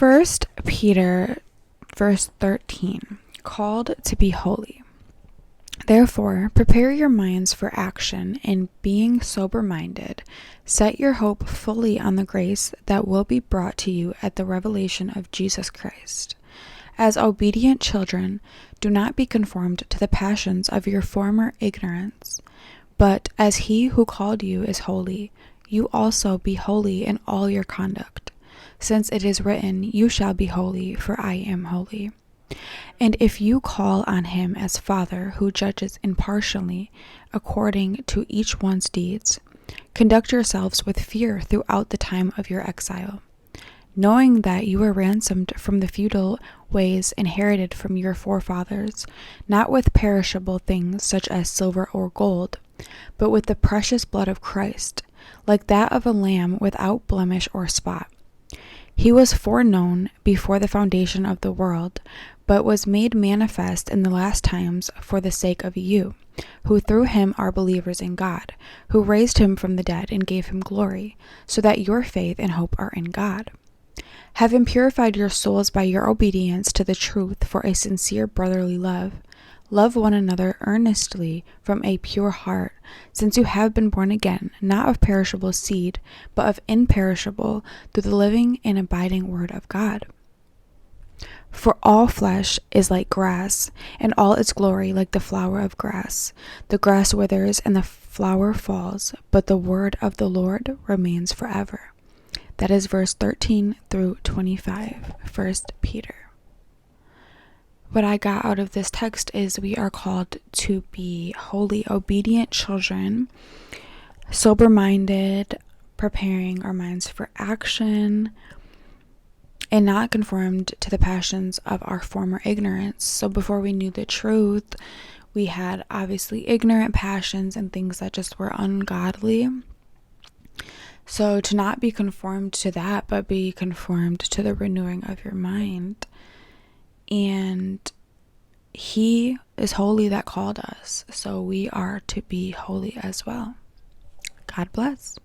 First Peter, verse 13, called to be holy. Therefore, prepare your minds for action, and being sober-minded, set your hope fully on the grace that will be brought to you at the revelation of Jesus Christ. As obedient children, do not be conformed to the passions of your former ignorance, but as he who called you is holy, you also be holy in all your conduct, since it is written, "You shall be holy, for I am holy." And if you call on him as Father who judges impartially according to each one's deeds, conduct yourselves with fear throughout the time of your exile, knowing that you were ransomed from the futile ways inherited from your forefathers, not with perishable things such as silver or gold, but with the precious blood of Christ, like that of a lamb without blemish or spot. He was foreknown before the foundation of the world, but was made manifest in the last times for the sake of you, who through him are believers in God, who raised him from the dead and gave him glory, so that your faith and hope are in God. Having purified your souls by your obedience to the truth for a sincere brotherly love, love one another earnestly from a pure heart, since you have been born again, not of perishable seed, but of imperishable, through the living and abiding word of God. For all flesh is like grass, and all its glory like the flower of grass. The grass withers and the flower falls, but the word of the Lord remains forever. That is verse 13 through 25, 1 Peter. What I got out of this text is we are called to be holy, obedient children, sober-minded, preparing our minds for action, and not conformed to the passions of our former ignorance. So before we knew the truth, we had obviously ignorant passions and things that just were ungodly. So to not be conformed to that, but be conformed to the renewing of your mind. And he is holy that called us, so we are to be holy as well. God bless.